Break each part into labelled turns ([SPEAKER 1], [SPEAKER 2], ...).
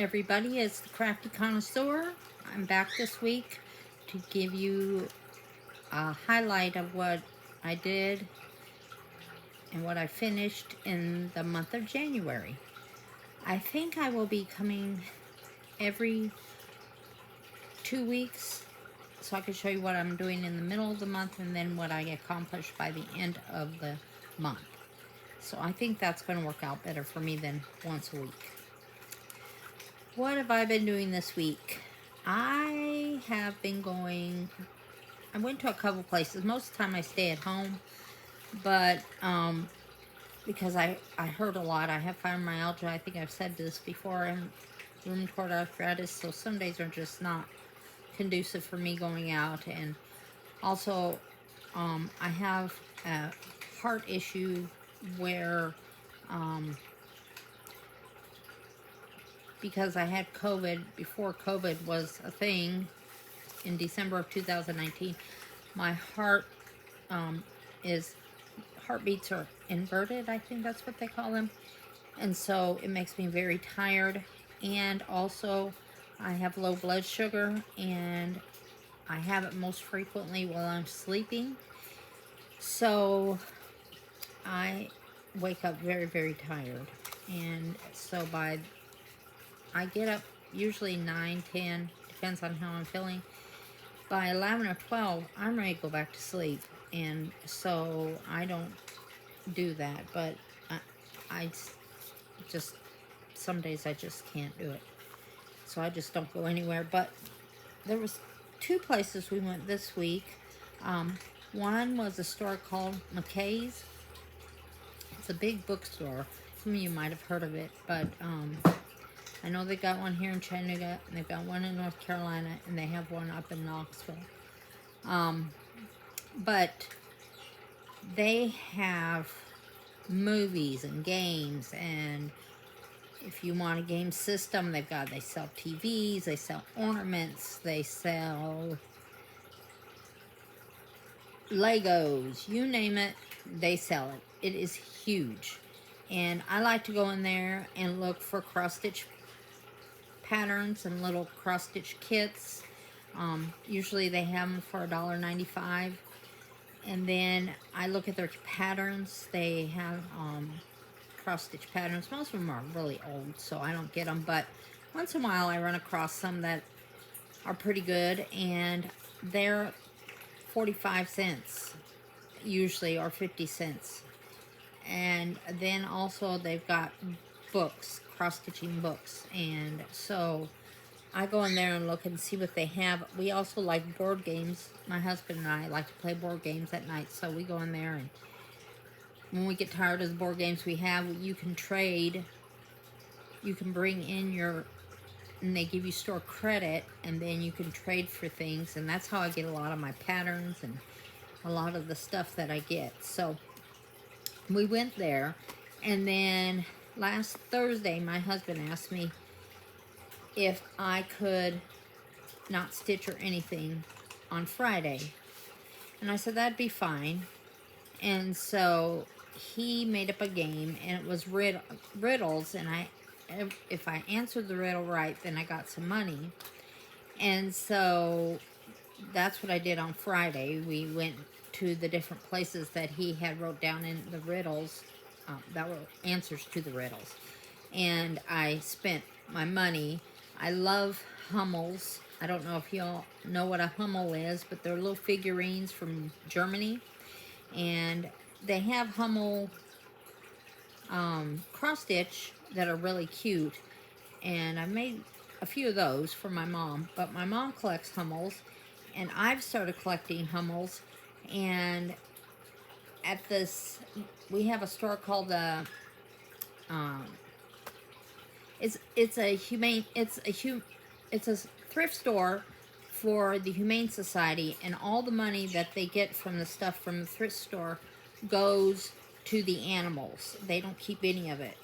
[SPEAKER 1] everybody, it's the Crafty Connoisseur. I'm back this week to give you a highlight of what I did and what I finished in the month of January. I think I will be coming every 2 weeks so I can show you what I'm doing in the middle of the month and then what I accomplished by the end of the month. So I think that's going to work out better for me than once a week. What have I been doing this week? I went to a couple places. Most of the time I stay at home, but because I hurt a lot. I have fibromyalgia. I think I've said this before, and rheumatoid arthritis, so some days are just not conducive for me going out. And also, I have a heart issue where because I had COVID before COVID was a thing in December of 2019, my heartbeats are inverted, I think that's what they call them. And so it makes me very tired. And also I have low blood sugar and I have it most frequently while I'm sleeping. So I wake up very, very tired. And so I get up usually 9, 10, depends on how I'm feeling. By 11 or 12, I'm ready to go back to sleep. And so I don't do that, but I just, some days I just can't do it. So I just don't go anywhere. But there was 2 places we went this week. One was a store called McKay's. It's a big bookstore. Some of you might have heard of it, but I know they got one here in Chattanooga, and they've got one in North Carolina, and they have one up in Knoxville. But they have movies and games, and if you want a game system, they sell TVs, they sell ornaments, they sell Legos, you name it, they sell it. It is huge. And I like to go in there and look for cross-stitch patterns and little cross-stitch kits. Usually they have them for $1.95. And then I look at their patterns. They have cross-stitch patterns. Most of them are really old, so I don't get them. But once in a while I run across some that are pretty good. And they're 45 cents usually, or 50 cents. And then also they've got books, cross-stitching books. And so I go in there and look and see what they have. We also like board games. My husband and I like to play board games at night. So we go in there, and when we get tired of the board games we have, you can trade. You can bring in and they give you store credit, and then you can trade for things. And that's how I get a lot of my patterns and a lot of the stuff that I get. So we went there, and then last Thursday my husband asked me if I could not stitch or anything on Friday. And I said that'd be fine. And so he made up a game, and it was riddles, and if I answered the riddle right, then I got some money. And so that's what I did on Friday. We went to the different places that he had wrote down in the riddles that were answers to the riddles. And I spent my money. I love Hummels. I don't know if y'all know what a Hummel is, but they're little figurines from Germany. And they have Hummel cross-stitch that are really cute. And I made a few of those for my mom. But my mom collects Hummels, and I've started collecting Hummels. And at this, we have a store called the it's a thrift store for the Humane Society, and all the money that they get from the stuff from the thrift store goes to the animals. They don't keep any of it.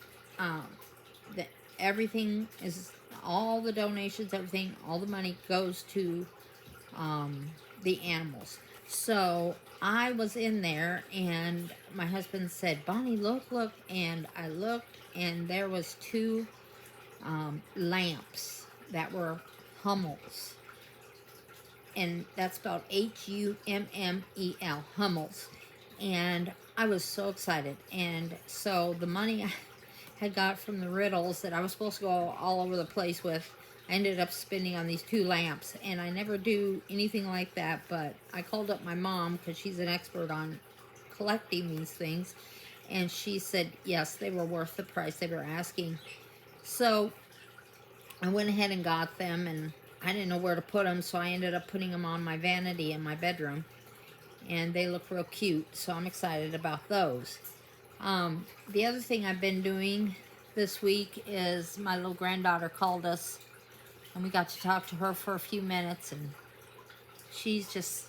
[SPEAKER 1] Everything is, all the donations, everything, all the money goes to the animals. So I was in there, and my husband said, "Bonnie, look," and I looked, and there was 2 lamps that were Hummels, and that's spelled Hummel, Hummels. And I was so excited. And so the money I had got from the riddles that I was supposed to go all over the place with, I ended up spending on these 2 lamps. And I never do anything like that, but I called up my mom because she's an expert on collecting these things, and she said yes, they were worth the price they were asking. So I went ahead and got them, and I didn't know where to put them, so I ended up putting them on my vanity in my bedroom, and they look real cute, so I'm excited about those. The other thing I've been doing this week is my little granddaughter called us, and we got to talk to her for a few minutes, and she's just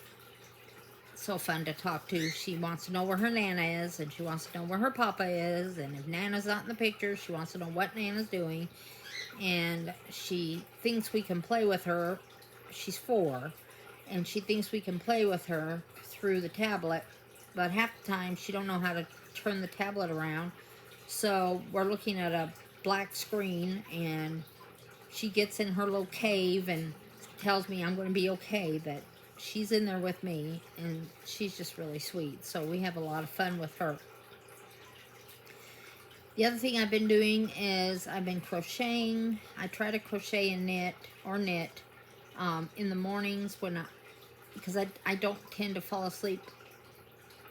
[SPEAKER 1] so fun to talk to. She wants to know where her Nana is, and she wants to know where her Papa is, and if Nana's not in the picture, she wants to know what Nana's doing. And she thinks we can play with her. She's 4, and she thinks we can play with her through the tablet, but half the time she don't know how to turn the tablet around. So we're looking at a black screen, and she gets in her little cave and tells me I'm going to be okay, that she's in there with me, and she's just really sweet. So we have a lot of fun with her. The other thing I've been doing is I've been crocheting. I try to crochet and knit in the mornings because I don't tend to fall asleep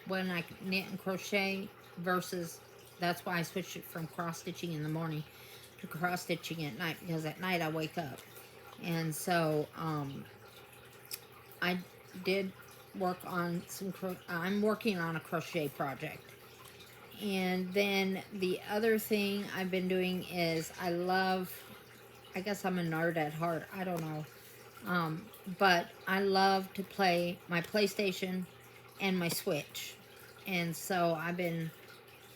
[SPEAKER 1] when I knit and crochet, versus that's why I switched it from cross stitching in the morning to cross stitching at night, because at night I wake up. And so I did work on I'm working on a crochet project. And then the other thing I've been doing is I guess I'm a nerd at heart, I don't know. But I love to play my PlayStation and my Switch. And so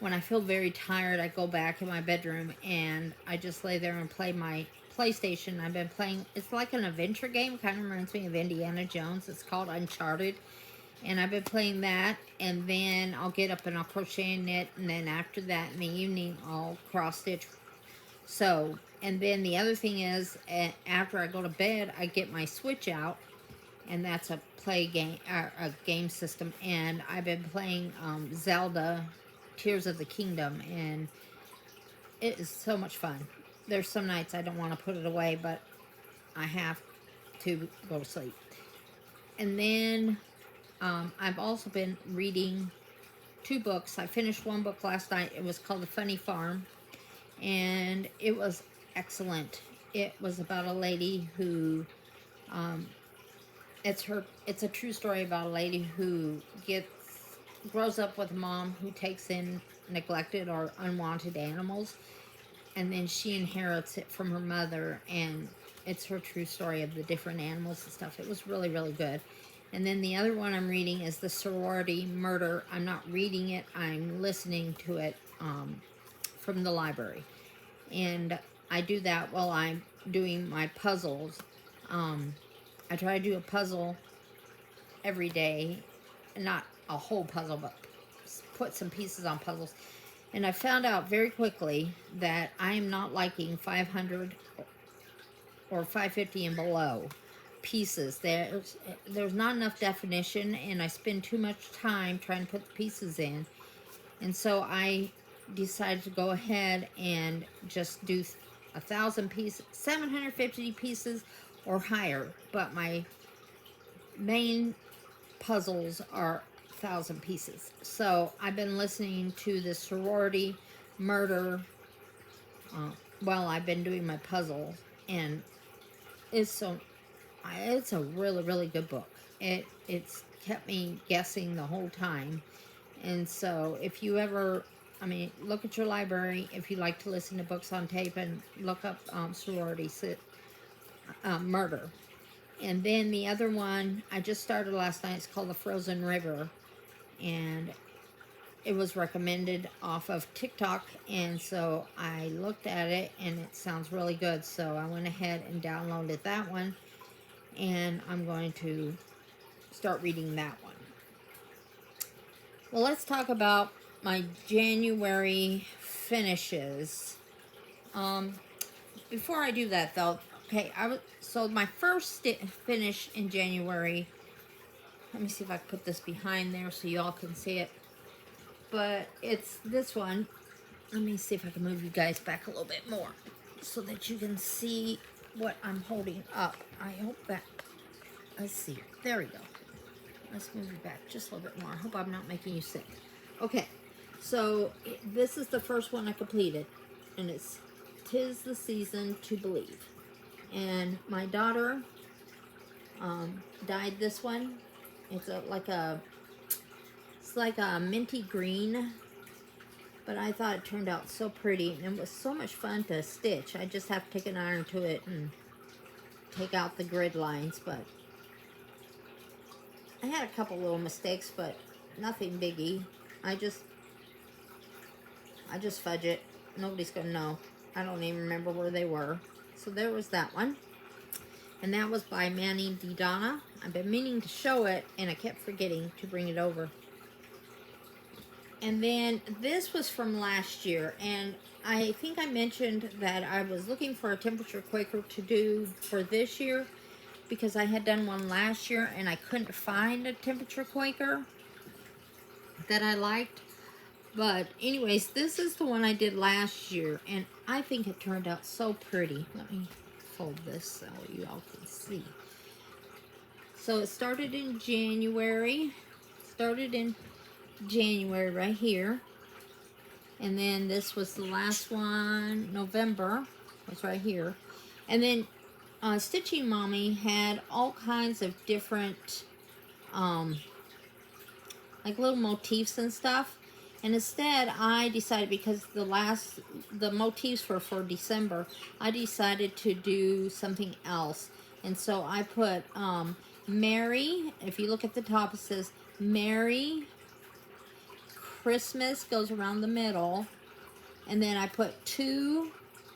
[SPEAKER 1] when I feel very tired, I go back in my bedroom and I just lay there and play my PlayStation. I've been playing, it's like an adventure game, kind of reminds me of Indiana Jones. It's called Uncharted. And I've been playing that, and then I'll get up and I'll crochet and knit, and then after that in the evening I'll cross stitch. So, and then the other thing is, after I go to bed, I get my Switch out, and that's a game system, and I've been playing Zelda Tears of the Kingdom, and it is so much fun. There's some nights I don't want to put it away, but I have to go to sleep. And then I've also been reading 2 books. I finished one book last night. It was called The Funny Farm, and it was excellent. It was about a lady who, it's a true story about a lady who grows up with a mom who takes in neglected or unwanted animals, and then she inherits it from her mother, and it's her true story of the different animals and stuff. It was really, really good. And then the other one I'm reading is The Sorority Murder. I'm not reading it, I'm listening to it from the library. And I do that while I'm doing my puzzles. I try to do a puzzle every day. Not a whole puzzle, but put some pieces on puzzles. And I found out very quickly that I am not liking 500 or 550 and below pieces. There's not enough definition, and I spend too much time trying to put the pieces in. And so I decided to go ahead and just do 1,000 pieces, 750 pieces or higher. But my main puzzles are 1,000 pieces. So I've been listening to the Sorority Murder while I've been doing my puzzles, and it's a really, really good book. It's kept me guessing the whole time. And so if you ever, look at your library if you like to listen to books on tape, and look up Sorority Murder. And then the other one I just started last night, it's called The Frozen River, and it was recommended off of TikTok, and so I looked at it and it sounds really good, so I went ahead and downloaded that one, and I'm going to start reading that one. Well, let's talk about my January finishes. before I do that though, okay, so my first finish in January. Let me see if I can put this behind there so y'all can see it. But it's this one. Let me see if I can move you guys back a little bit more so that you can see what I'm holding up. I hope that, let's see. There we go. Let's move you back just a little bit more. I hope I'm not making you sick. Okay, so this is the first one I completed. And it's 'Tis the Season to Believe. And my daughter dyed this one. It's like a minty green, but I thought it turned out so pretty, and it was so much fun to stitch. I just have to take an iron to it and take out the grid lines, but I had a couple little mistakes, but nothing biggie. I just fudge it. Nobody's gonna know. I don't even remember where they were. So there was that one. And that was by Manny Di Donna. I've been meaning to show it, and I kept forgetting to bring it over. And then this was from last year, and I think I mentioned that I was looking for a temperature Quaker to do for this year because I had done one last year and I couldn't find a temperature Quaker that I liked. But anyways, this is the one I did last year, and I think it turned out so pretty. Let me fold this so you all can see. So it started in January. Right here. And then this was the last one, November, was right here. And then Stitching Mommy had all kinds of different like little motifs and stuff. And instead, I decided, because the motifs were for December, I decided to do something else. And so I put Merry, if you look at the top, it says Merry Christmas, goes around the middle. And then I put To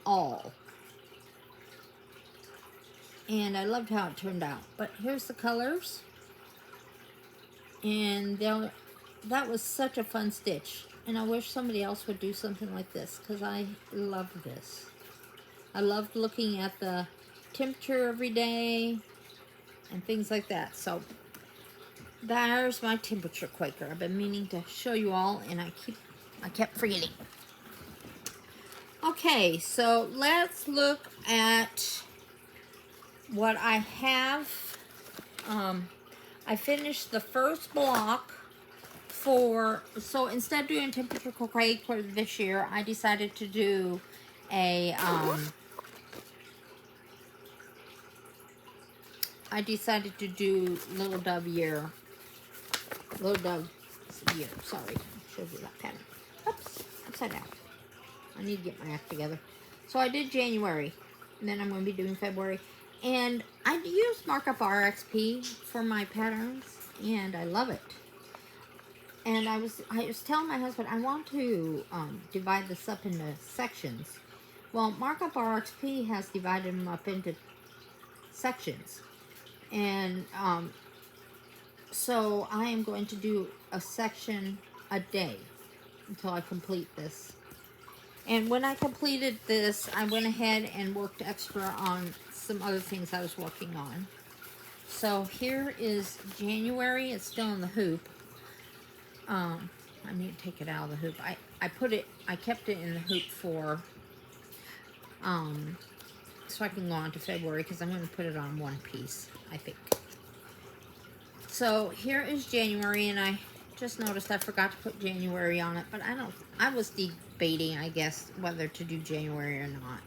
[SPEAKER 1] All. And I loved how it turned out. But here's the colors. And that was such a fun stitch, and I wish somebody else would do something like this, because I love this. I loved looking at the temperature every day and things like that. So there's my temperature Quaker. I've been meaning to show you all, and I kept forgetting. Okay, so let's look at what I have. I finished the first block so instead of doing temperature Quaker this year, I decided to do a, Little Dove Year. Little Dove Year, sorry. I showed you that pattern. Oops, upside down. I need to get my act together. So I did January, and then I'm going to be doing February. And I use Markup RXP for my patterns, and I love it. And I was telling my husband, I want to divide this up into sections. Well, Markup RXP has divided them up into sections. And so I am going to do a section a day until I complete this. And when I completed this, I went ahead and worked extra on some other things I was working on. So here is January. It's still in the hoop. I need to take it out of the hoop. I kept it in the hoop for, so I can go on to February, because I'm going to put it on one piece, I think. So here is January, and I just noticed I forgot to put January on it, but I was debating, I guess, whether to do January or not,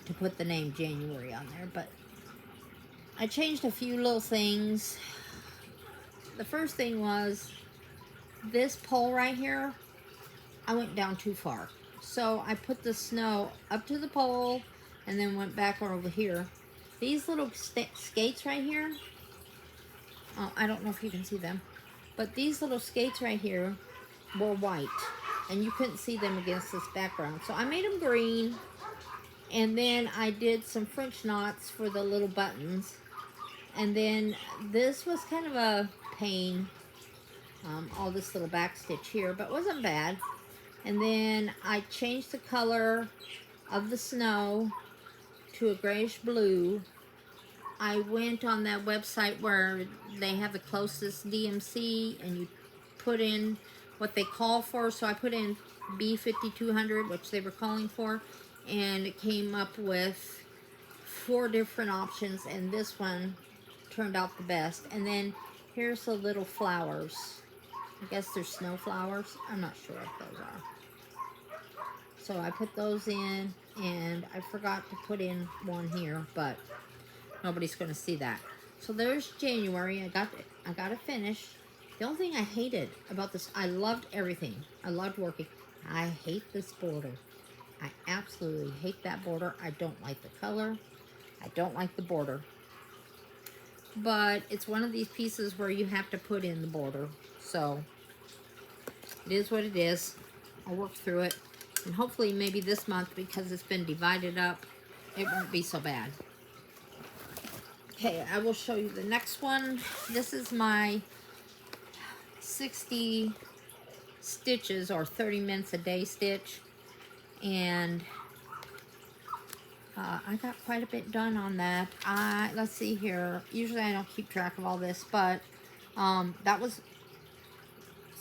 [SPEAKER 1] to put the name January on there, but I changed a few little things. The first thing was, this pole right here, I went down too far. So I put the snow up to the pole and then went back over here. These little skates right here, I don't know if you can see them, but these little skates right here were white, and you couldn't see them against this background. So I made them green, and then I did some French knots for the little buttons. And then this was kind of a pain. All this little back stitch here, but wasn't bad. And then I changed the color of the snow to a grayish blue. I went on that website where they have the closest DMC and you put in what they call for. So I put in B5200, which they were calling for, and it came up with 4 different options, and this one turned out the best. And then here's the little flowers. I guess they're snow flowers. I'm not sure what those are. So I put those in, and I forgot to put in one here, but nobody's going to see that. So there's January. I got it finished. The only thing I hated about this, I loved everything. I loved working. I hate this border. I absolutely hate that border. I don't like the color. I don't like the border. But it's one of these pieces where you have to put in the border. So it is what it is. I'll work through it. And hopefully maybe this month, because it's been divided up, it won't be so bad. Okay, I will show you the next one. This is my 60 stitches or 30 minutes a day stitch. And I got quite a bit done on that. Let's see here. Usually I don't keep track of all this, but that was...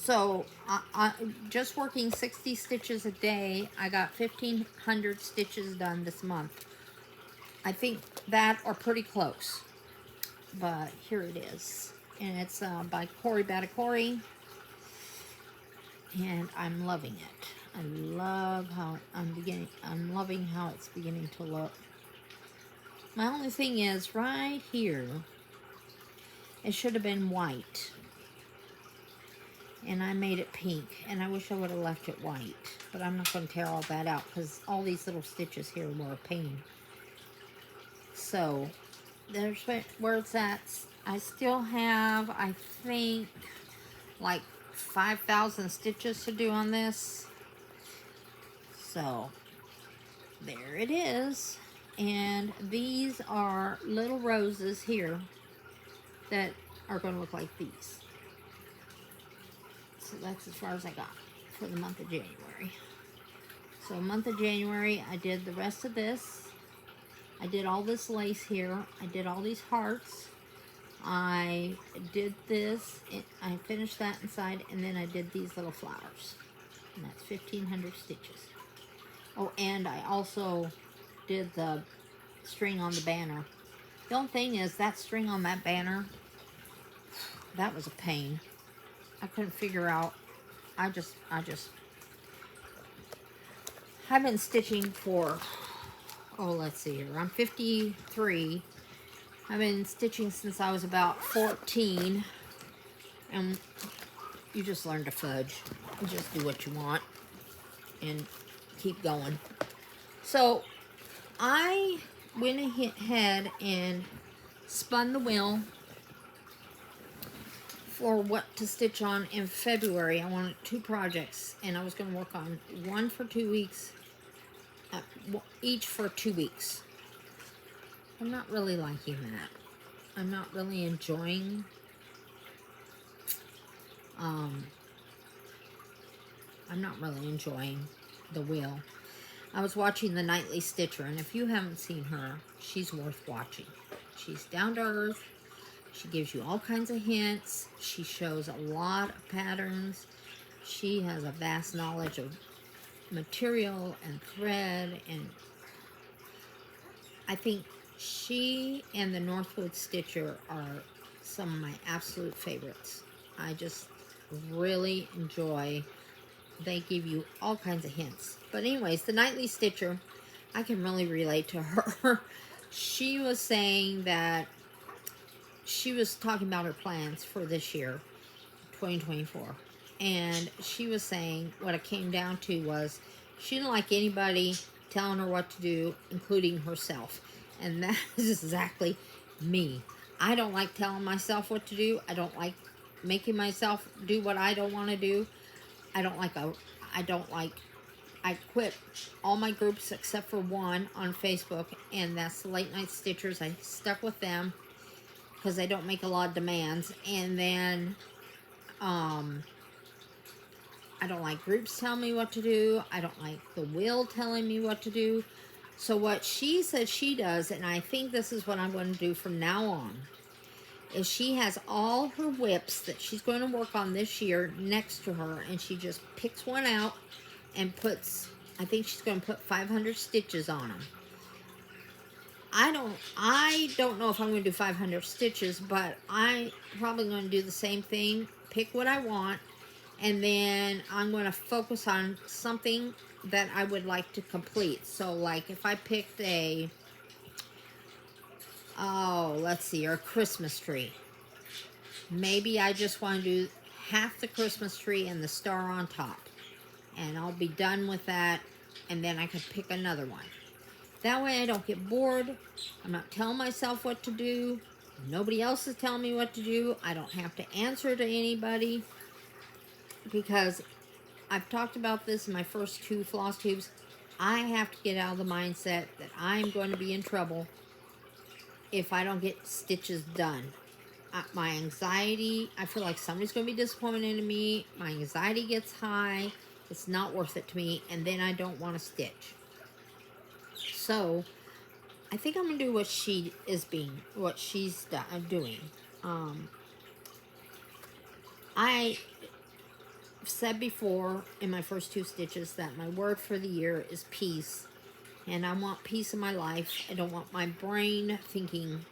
[SPEAKER 1] So, just working 60 stitches a day, I got 1,500 stitches done this month. I think that are pretty close. But here it is. And it's by Cory Badacory. And I'm loving it. I love how I'm loving how it's beginning to look. My only thing is, right here, it should have been white. And I made it pink, and I wish I would have left it white, but I'm not going to tear all that out because all these little stitches here were a pain. So there's where it's at. I still have, I think, like 5,000 stitches to do on this. So there it is. And these are little roses here that are going to look like these. So that's as far as I got for the month of January. So month of January, I did the rest of this. I did all this lace here. I did all these hearts. I did this. I finished that inside, and then I did these little flowers. And that's 1,500 stitches. Oh, and I also did the string on the banner. The only thing is that string on that banner, that was a pain. I couldn't figure out. I've been stitching for, oh, let's see here. I'm 53. I've been stitching since I was about 14. And you just learn to fudge. You just do what you want and keep going. So I went ahead and spun the wheel for what to stitch on in February. I wanted 2 projects, and I was going to work on one for 2 weeks, each for 2 weeks. I'm not really liking that. I'm not really enjoying the wheel. I was watching The Nightly Stitcher, and if you haven't seen her, she's worth watching. She's down to earth. She gives you all kinds of hints. She shows a lot of patterns. She has a vast knowledge of material and thread, and I think she and the Northwood Stitcher are some of my absolute favorites. I just really enjoy. They give you all kinds of hints. But anyways, the Nightly Stitcher, I can really relate to her. She was saying that she was talking about her plans for this year, 2024. And she was saying what it came down to was she didn't like anybody telling her what to do, including herself. And that is exactly me. I don't like telling myself what to do. I don't like making myself do what I don't want to do. I quit all my groups except for one on Facebook, and that's the Late Night Stitchers. I stuck with them because they don't make a lot of demands. And then I don't like groups telling me what to do. I don't like the will telling me what to do. So what she said she does, and I think this is what I'm going to do from now on, is she has all her whips that she's going to work on this year next to her, and she just picks one out and puts, I think she's going to put 500 stitches on them. I don't know if I'm going to do 500 stitches, but I'm probably going to do the same thing. Pick what I want, and then I'm going to focus on something that I would like to complete. So, like, if I picked a, oh, let's see, or a Christmas tree. Maybe I just want to do half the Christmas tree and the star on top. And I'll be done with that, and then I can pick another one. That way I don't get bored. I'm not telling myself what to do. Nobody else is telling me what to do. I don't have to answer to anybody, because I've talked about this in my first 2 floss tubes. I have to get out of the mindset that I'm going to be in trouble if I don't get stitches done. My anxiety, I feel like somebody's going to be disappointed in me. My anxiety gets high. It's not worth it to me, and then I don't want to stitch. So I think I'm gonna do what she's doing. I said before in my first 2 stitches that my word for the year is peace, and I want peace in my life. I don't want my brain thinking,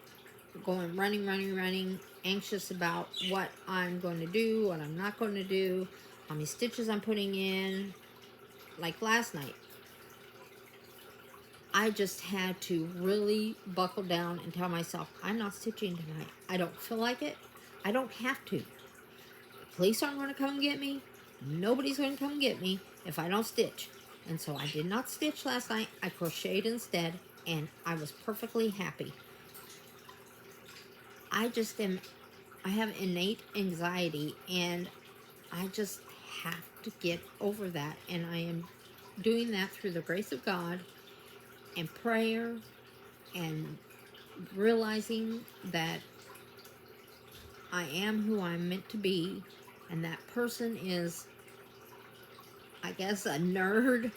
[SPEAKER 1] going running, anxious about what I'm going to do, what I'm not going to do, how many stitches I'm putting in. Like last night, I just had to really buckle down and tell myself, I'm not stitching tonight. I don't feel like it. I don't have to. The police aren't going to come and get me. Nobody's going to come and get me if I don't stitch. And so I did not stitch last night. I crocheted instead, and I was perfectly happy. I have innate anxiety, and I just have to get over that. And I am doing that through the grace of God and prayer, and realizing that I am who I'm meant to be, and that person is, I guess, a nerd,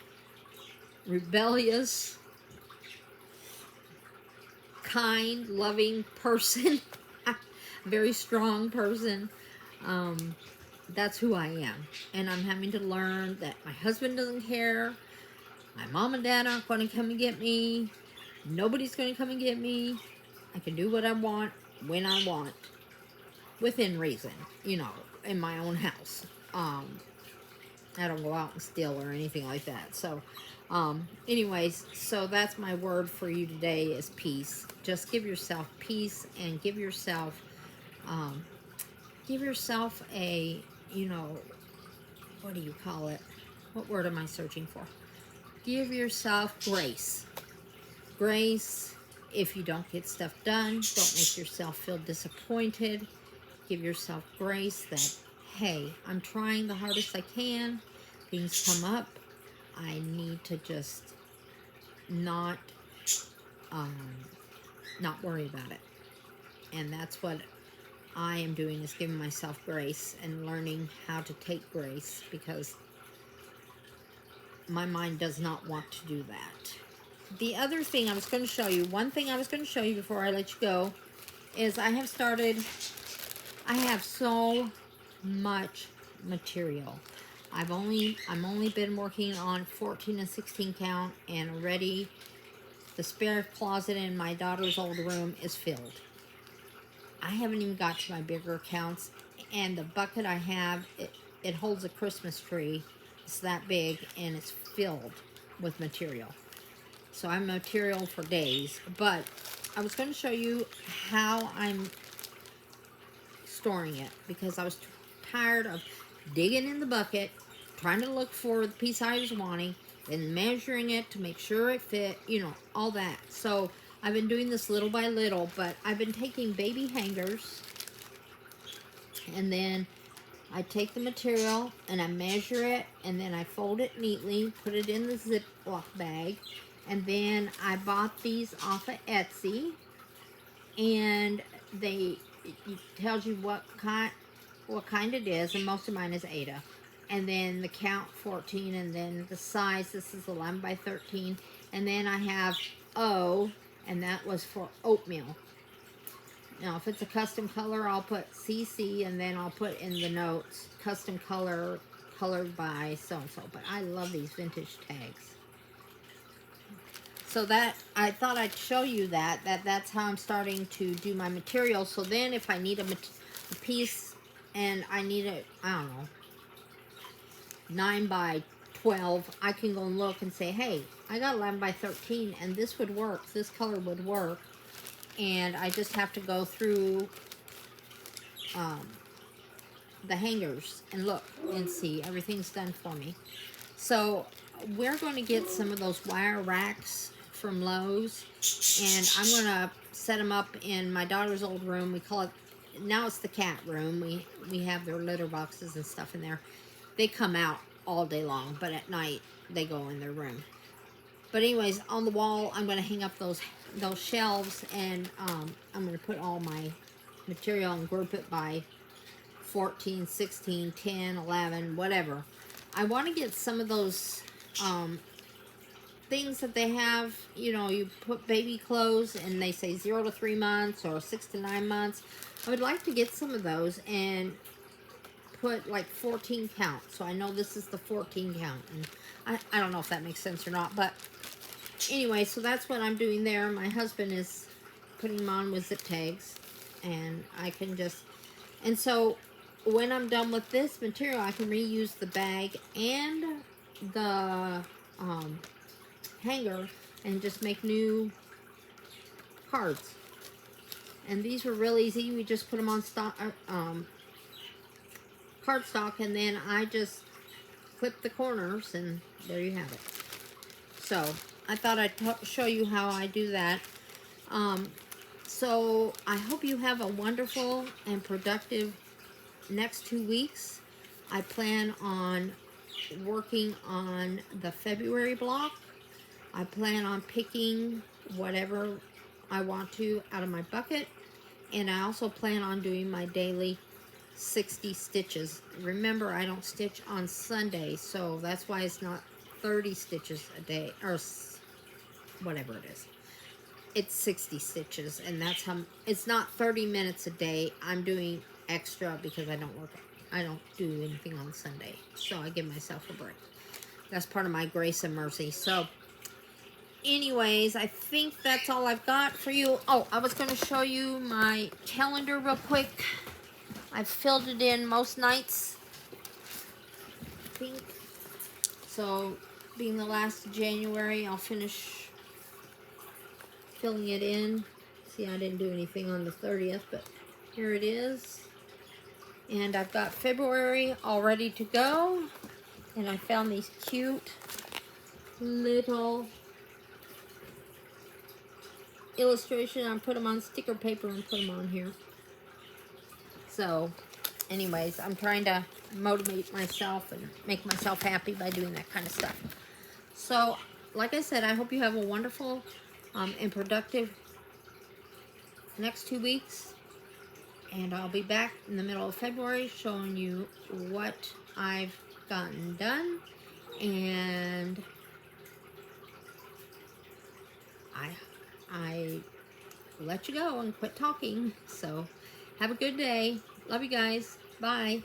[SPEAKER 1] rebellious, kind, loving person, very strong person. That's who I am, and I'm having to learn that my husband doesn't care. My mom and dad aren't going to come and get me. Nobody's going to come and get me. I can do what I want, when I want, within reason, in my own house. I don't go out and steal or anything like that. So, anyways, so that's my word for you today is peace. Just give yourself peace, and give yourself a, what do you call it? What word am I searching for? Give yourself grace. Grace, if you don't get stuff done, don't make yourself feel disappointed. Give yourself grace that, hey, I'm trying the hardest I can. Things come up. I need to just not worry about it. And that's what I am doing, is giving myself grace and learning how to take grace, because my mind does not want to do that. The other thing I was going to show you, before I let you go, is I have so much material. I'm only been working on 14 and 16 count, and already the spare closet in my daughter's old room is filled. I haven't even got to my bigger counts, and the bucket I have, it holds a Christmas tree. It's that big, and it's filled with material. So I'm material for days. But I was going to show you how I'm storing it, because I was tired of digging in the bucket, trying to look for the piece I was wanting, and measuring it to make sure it fit, all that. So I've been doing this little by little, but I've been taking baby hangers, and then I take the material and I measure it, and then I fold it neatly, put it in the Ziploc bag, and then I bought these off of Etsy, and it tells you what kind it is, and most of mine is Ada, and then the count 14, and then the size. This is 11 by 13, And then I have O, and that was for oatmeal. Now, if it's a custom color, I'll put CC, and then I'll put in the notes, custom color, colored by so-and-so. But I love these vintage tags. So that, I thought I'd show you that's how I'm starting to do my material. So then if I need a piece and I need it, I don't know, 9 by 12, I can go and look and say, hey, I got 11 by 13 and this would work. This color would work. And I just have to go through the hangers and look and see. Everything's done for me. So we're going to get some of those wire racks from Lowe's, and I'm going to set them up in my daughter's old room. We call it, now it's the cat room. We have their litter boxes and stuff in there. They come out all day long, but at night they go in their room. But anyways, on the wall, I'm going to hang up those shelves, and I'm going to put all my material and group it by 14, 16, 10, 11, whatever. I want to get some of those things that they have, you know, you put baby clothes and they say 0 to 3 months or 6 to 9 months. I would like to get some of those and put like 14 count. So I know this is the 14 count. And I don't know if that makes sense or not. But anyway, so that's what I'm doing there. My husband is putting them on with zip tags. And I can just... And so when I'm done with this material, I can reuse the bag and the hanger and just make new cards. And these were real easy. We just put them on stock, cardstock, and then I just clip the corners, and there you have it. So I thought I'd show you how I do that. So I hope you have a wonderful and productive next 2 weeks. I plan on working on the February block. I plan on picking whatever I want to out of my bucket. And I also plan on doing my daily 60 stitches. Remember, I don't stitch on Sunday, so that's why it's not 30 stitches a day, or whatever it is. It's 60 stitches, and that's how, it's not 30 minutes a day. I'm doing extra because I don't do anything on Sunday, so I give myself a break. That's part of my grace and mercy. So anyways, I think that's all I've got for you. Oh, I was going to show you my calendar real quick. I've filled it in most nights, I think. So being the last of January, I'll finish filling it in. See, I didn't do anything on the 30th, but here it is. And I've got February all ready to go. And I found these cute little illustration. I put them on sticker paper and put them on here. So anyways, I'm trying to motivate myself and make myself happy by doing that kind of stuff. So like I said, I hope you have a wonderful and productive next 2 weeks. And I'll be back in the middle of February showing you what I've gotten done. And I let you go and quit talking. So have a good day. Love you guys. Bye.